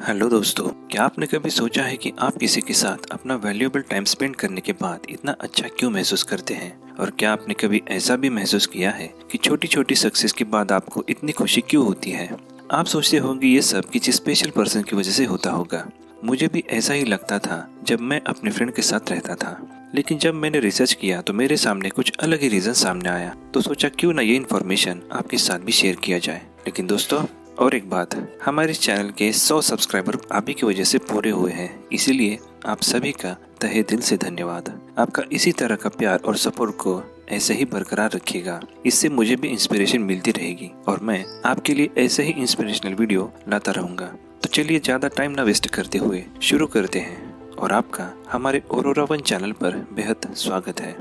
Hello दोस्तों, क्या आपने कभी सोचा है कि आप किसी के साथ अपना वैल्यूएबल टाइम स्पेंड करने के बाद इतना अच्छा क्यों महसूस करते हैं? और क्या आपने कभी ऐसा भी महसूस किया है कि छोटी छोटी सक्सेस के बाद आपको इतनी खुशी क्यों होती है? आप सोचते होंगे ये सब किसी स्पेशल पर्सन की वजह से होता होगा। मुझे भी ऐसा ही लगता था जब मैं अपने फ्रेंड के साथ रहता था, लेकिन जब मैंने रिसर्च किया तो मेरे सामने कुछ अलग ही रीजन सामने आया। तो सोचा क्यों ना ये इन्फॉर्मेशन आपके साथ भी शेयर किया जाए। लेकिन दोस्तों, और एक बात, हमारे इस चैनल के 100 सब्सक्राइबर आप ही की वजह से पूरे हुए हैं, इसीलिए आप सभी का तहे दिल से धन्यवाद। आपका इसी तरह का प्यार और सपोर्ट को ऐसे ही बरकरार रखिएगा। इससे मुझे भी इंस्पिरेशन मिलती रहेगी और मैं आपके लिए ऐसे ही इंस्पिरेशनल वीडियो लाता रहूँगा। तो चलिए ज़्यादा टाइम ना वेस्ट करते हुए शुरू करते हैं। और आपका हमारे औरोरा वन चैनल पर बेहद स्वागत है।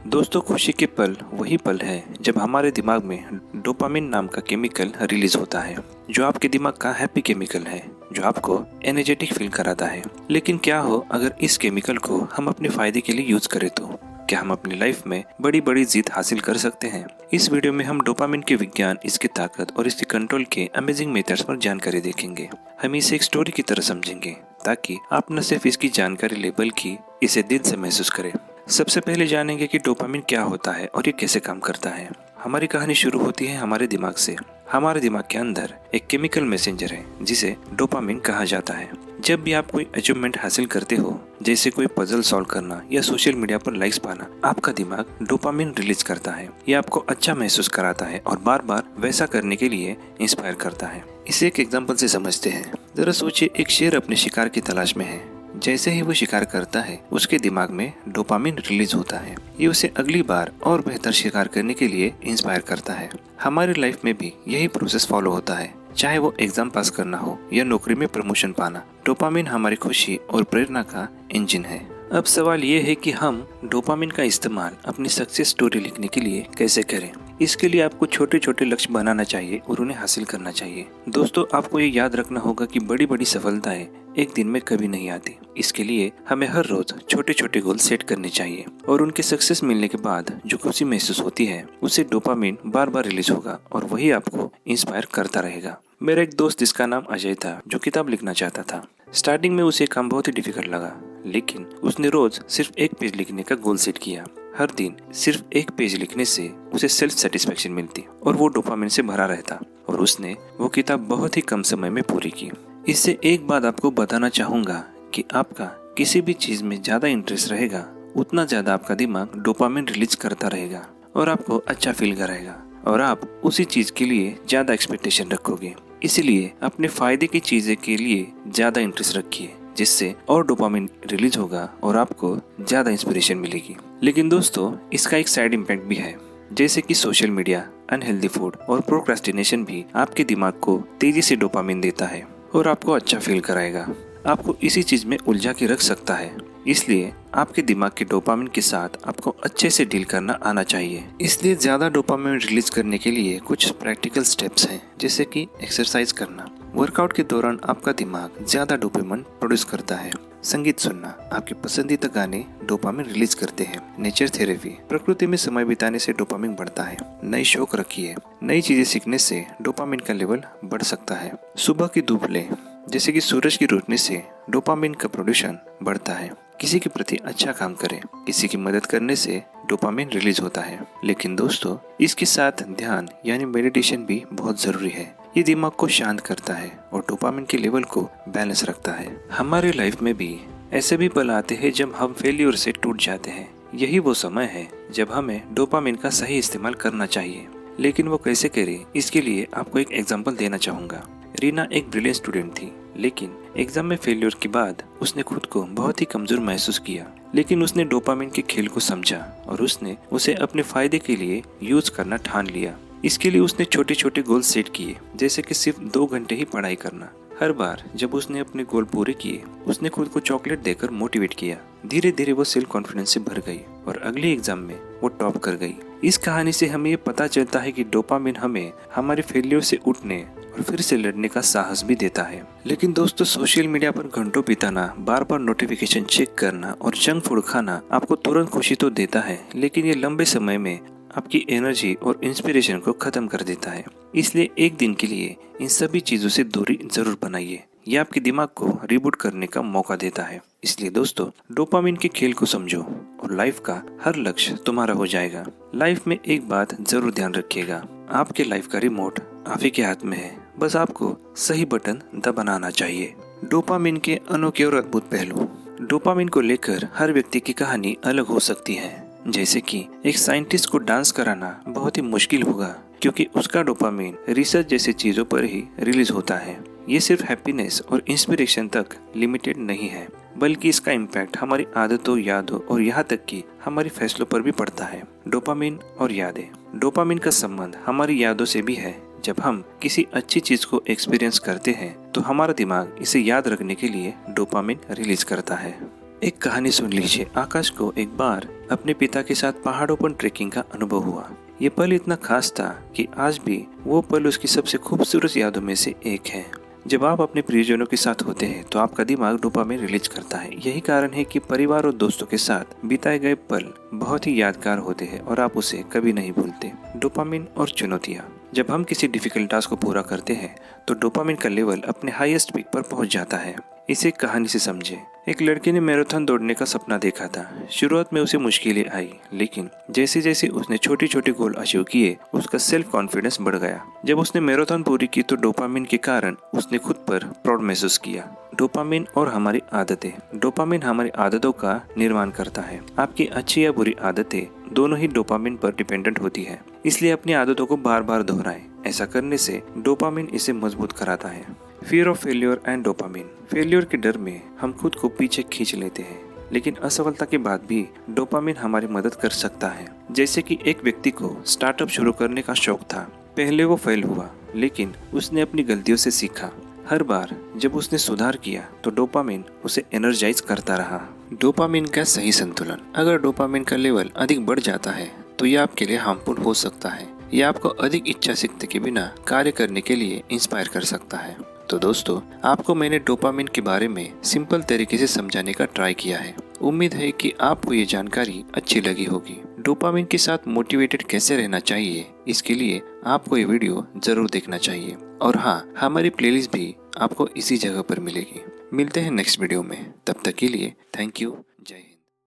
दोस्तों, खुशी के पल वही पल है जब हमारे दिमाग में डोपामिन नाम का केमिकल रिलीज होता है, जो आपके दिमाग का हैप्पी केमिकल है, जो आपको एनर्जेटिक फील कराता है। लेकिन क्या हो अगर इस केमिकल को हम अपने फायदे के लिए यूज करें तो क्या हम अपनी लाइफ में बड़ी बड़ी जीत हासिल कर सकते हैं? इस वीडियो में हम डोपामिन के विज्ञान, इसकी ताकत और इसके कंट्रोल के अमेजिंग मेथड्स पर जानकारी देखेंगे। हम इसे एक स्टोरी की तरह समझेंगे ताकि आप न सिर्फ इसकी जानकारी ले बल्कि इसे दिल से महसूस करें। सबसे पहले जानेंगे कि डोपामिन क्या होता है और ये कैसे काम करता है। हमारी कहानी शुरू होती है हमारे दिमाग से। हमारे दिमाग के अंदर एक केमिकल मैसेंजर है जिसे डोपामिन कहा जाता है। जब भी आप कोई अचीवमेंट हासिल करते हो, जैसे कोई पजल सॉल्व करना या सोशल मीडिया पर लाइक्स पाना, आपका दिमाग डोपामिन रिलीज करता है। ये आपको अच्छा महसूस कराता है और बार बार वैसा करने के लिए इंस्पायर करता है। इसे एक एग्जाम्पल से समझते हैं। जरा सोचिए, एक शेर अपने शिकार की तलाश में है। जैसे ही वो शिकार करता है, उसके दिमाग में डोपामिन रिलीज होता है। ये उसे अगली बार और बेहतर शिकार करने के लिए इंस्पायर करता है। हमारी लाइफ में भी यही प्रोसेस फॉलो होता है। चाहे वो एग्जाम पास करना हो या नौकरी में प्रमोशन पाना, डोपामिन हमारी खुशी और प्रेरणा का इंजन है। अब सवाल ये है कि हम डोपामिन का इस्तेमाल अपनी सक्सेस स्टोरी लिखने के लिए कैसे करें। इसके लिए आपको छोटे छोटे लक्ष्य बनाना चाहिए और उन्हें हासिल करना चाहिए। दोस्तों, आपको ये याद रखना होगा कि बड़ी बड़ी सफलताएं एक दिन में कभी नहीं आती। इसके लिए हमें हर रोज छोटे छोटे गोल सेट करने चाहिए और उनके सक्सेस मिलने के बाद जो खुशी महसूस होती है, उससे डोपामिन बार बार रिलीज होगा और वही आपको इंस्पायर करता रहेगा। मेरा एक दोस्त, जिसका नाम अजय था, जो किताब लिखना चाहता था। स्टार्टिंग में उसे काम बहुत ही डिफिकल्ट लगा, लेकिन उसने रोज सिर्फ एक पेज लिखने का गोल सेट किया। हर दिन सिर्फ एक पेज लिखने से उसे सेल्फ सेटिस्फेक्शन मिलती और वो डोपामिन से भरा रहता और उसने वो किताब बहुत ही कम समय में पूरी की। इससे एक बात आपको बताना चाहूंगा कि आपका किसी भी चीज में ज्यादा इंटरेस्ट रहेगा, उतना ज्यादा आपका दिमाग डोपामिन रिलीज करता रहेगा और आपको अच्छा फील कराएगा और आप उसी चीज के लिए ज्यादा एक्सपेक्टेशन रखोगे। इसीलिए अपने फायदे की चीजें के लिए ज्यादा इंटरेस्ट रखिए, जिससे और डोपामिन रिलीज होगा और आपको ज्यादा इंस्पिरेशन मिलेगी। लेकिन दोस्तों, इसका एक साइड इम्पैक्ट भी है, जैसे कि सोशल मीडिया, अनहेल्दी फूड और प्रोक्रेस्टिनेशन भी आपके दिमाग को तेजी से डोपामिन देता है और आपको अच्छा फील कराएगा। आपको इसी चीज में उलझा के रख सकता है। इसलिए आपके दिमाग के डोपामिन के साथ आपको अच्छे से डील करना आना चाहिए। इसलिए ज्यादा डोपामिन रिलीज करने के लिए कुछ प्रैक्टिकल स्टेप्स हैं, जैसे कि एक्सरसाइज करना। वर्कआउट के दौरान आपका दिमाग ज्यादा डोपामिन प्रोड्यूस करता है। संगीत सुनना, आपके पसंदीदा गाने डोपामिन रिलीज करते हैं। नेचर थेरेपी, प्रकृति में समय बिताने से डोपामिन बढ़ता है। नई शौक रखिए, नई चीजें सीखने से डोपामिन का लेवल बढ़ सकता है। सुबह की धूप लें, जैसे कि सूरज की रोशनी से डोपामिन का प्रोडक्शन बढ़ता है। किसी के प्रति अच्छा काम करें, किसी की मदद करने से डोपामिन रिलीज होता है। लेकिन दोस्तों, इसके साथ ध्यान यानी मेडिटेशन भी बहुत जरूरी है। ये दिमाग को शांत करता है और डोपामिन के लेवल को बैलेंस रखता है। हमारी लाइफ में भी ऐसे भी पल आते हैं जब हम फेल्योर से टूट जाते हैं। यही वो समय है जब हमें डोपामिन का सही इस्तेमाल करना चाहिए। लेकिन वो कैसे करें, इसके लिए आपको एक एग्जाम्पल देना चाहूंगा। रीना एक ब्रिलियंट स्टूडेंट थी, लेकिन एग्जाम में फेल्योर के बाद उसने खुद को बहुत ही कमजोर महसूस किया। लेकिन उसने डोपामिन के खेल को समझा और उसने उसे अपने फायदे के लिए यूज करना ठान लिया। इसके लिए उसने छोटे छोटे गोल सेट किए, जैसे कि सिर्फ 2 घंटे ही पढ़ाई करना। हर बार जब उसने अपने गोल पूरे किए, उसने खुद को चॉकलेट देकर मोटिवेट किया। धीरे धीरे वो सेल्फ कॉन्फिडेंस से भर गई और अगले एग्जाम में वो टॉप कर गई। इस कहानी से हमें ये पता चलता है कि डोपामिन हमें हमारे फेलियर से उठने और फिर से लड़ने का साहस भी देता है। लेकिन दोस्तों, सोशल मीडिया पर घंटों बिताना, बार बार नोटिफिकेशन चेक करना और जंक फूड खाना आपको तुरंत खुशी तो देता है, लेकिन ये लंबे समय में आपकी एनर्जी और इंस्पिरेशन को खत्म कर देता है। इसलिए एक दिन के लिए इन सभी चीजों से दूरी जरूर बनाइए। ये आपके दिमाग को रिबूट करने का मौका देता है। इसलिए दोस्तों, डोपामिन के खेल को समझो और लाइफ का हर लक्ष्य तुम्हारा हो जाएगा। लाइफ में एक बात जरूर ध्यान रखिएगा, आपके लाइफ का रिमोट आप ही के हाथ में है, बस आपको सही बटन दबाना आना चाहिए। डोपामिन के अनोखे और अद्भुत पहलू। डोपामिन को लेकर हर व्यक्ति की कहानी अलग हो सकती है। जैसे कि एक साइंटिस्ट को डांस कराना बहुत ही मुश्किल होगा, क्योंकि उसका डोपामिन रिसर्च जैसी चीजों पर ही रिलीज होता है। ये सिर्फ हैप्पीनेस और इंस्पिरेशन तक लिमिटेड नहीं है, बल्कि इसका इम्पैक्ट हमारी आदतों, यादों और यहाँ तक कि हमारी फैसलों पर भी पड़ता है। डोपामिन और यादें। डोपामिन का संबंध हमारी यादों से भी है। जब हम किसी अच्छी चीज को एक्सपीरियंस करते हैं तो हमारा दिमाग इसे याद रखने के लिए डोपामिन रिलीज करता है। एक कहानी सुन लीजिए। आकाश को एक बार अपने पिता के साथ पहाड़ों पर ट्रेकिंग का अनुभव हुआ। ये पल इतना खास था कि आज भी वो पल उसकी सबसे खूबसूरत यादों में से एक है। जब आप अपने प्रियजनों के साथ होते हैं तो आपका दिमाग डोपामिन रिलीज करता है। यही कारण है कि परिवार और दोस्तों के साथ बिताए गए पल बहुत ही यादगार होते हैं और आप उसे कभी नहीं भूलते। डोपामिन और चुनौतियाँ। जब हम किसी डिफिकल्ट टास्क को पूरा करते हैं तो डोपामिन का लेवल अपने हाईएस्ट पीक पर पहुंच जाता है। इसे कहानी से समझे। एक लड़के ने मैराथन दौड़ने का सपना देखा था। शुरुआत में उसे मुश्किलें आई, लेकिन जैसे जैसे उसने छोटे छोटे गोल अचीव किए, उसका सेल्फ कॉन्फिडेंस बढ़ गया। जब उसने मैराथन पूरी की तो डोपामिन के कारण उसने खुद पर प्राउड महसूस किया। डोपामिन और हमारी आदतें। डोपामिन हमारी आदतों का निर्माण करता है। आपकी अच्छी या बुरी आदतें दोनों ही डोपामिन पर डिपेंडेंट होती है। इसलिए अपनी आदतों को बार बार दोहराएं। ऐसा करने से डोपामिन इसे मजबूत कराता है। Fear of failure and dopamine. Failure के डर में हम खुद को पीछे खींच लेते हैं, लेकिन असफलता के बाद भी डोपामिन हमारी मदद कर सकता है। जैसे कि एक व्यक्ति को स्टार्टअप शुरू करने का शौक था। पहले वो फेल हुआ, लेकिन उसने अपनी गलतियों से सीखा। हर बार जब उसने सुधार किया तो डोपामिन उसे एनर्जाइज करता रहा। डोपामिन का सही संतुलन। अगर डोपामिन का लेवल अधिक बढ़ जाता है तो यह आपके लिए हार्मफुल हो सकता है। यह आपको अधिक इच्छा शक्ति के बिना कार्य करने के लिए इंस्पायर कर सकता है। तो दोस्तों, आपको मैंने डोपामिन के बारे में सिंपल तरीके से समझाने का ट्राई किया है। उम्मीद है कि आपको ये जानकारी अच्छी लगी होगी। डोपामिन के साथ मोटिवेटेड कैसे रहना चाहिए, इसके लिए आपको ये वीडियो जरूर देखना चाहिए। और हाँ, हमारी प्लेलिस्ट भी आपको इसी जगह पर मिलेगी। मिलते हैं नेक्स्ट वीडियो में। तब तक के लिए थैंक यू।